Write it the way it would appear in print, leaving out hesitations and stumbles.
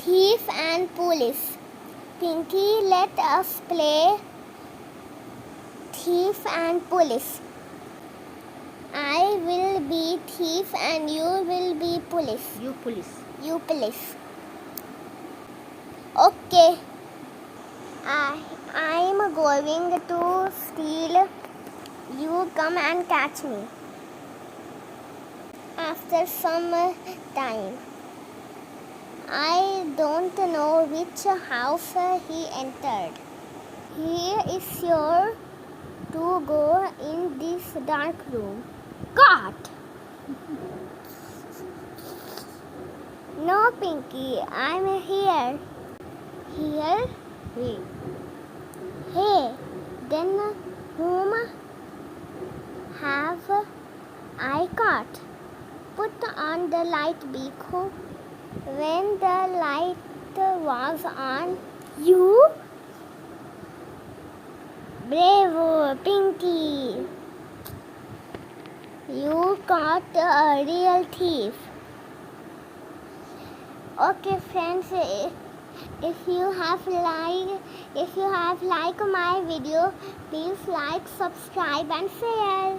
Thief and Police. Pinky, let us play Thief and Police. I will be thief and you will be police. You police. You police. Okay. I'm going to steal. You come and catch me. After some time, I don't know which house he entered. Here is your to go in this dark room. Caught! No, Pinky, I'm here. Here? Hey, then whom have I caught? Put on the light, Bhikkhu. When the light was on, you? Bravo, Pinky. You caught a real thief. Okay, friends, if you have liked my video, please like, subscribe and share.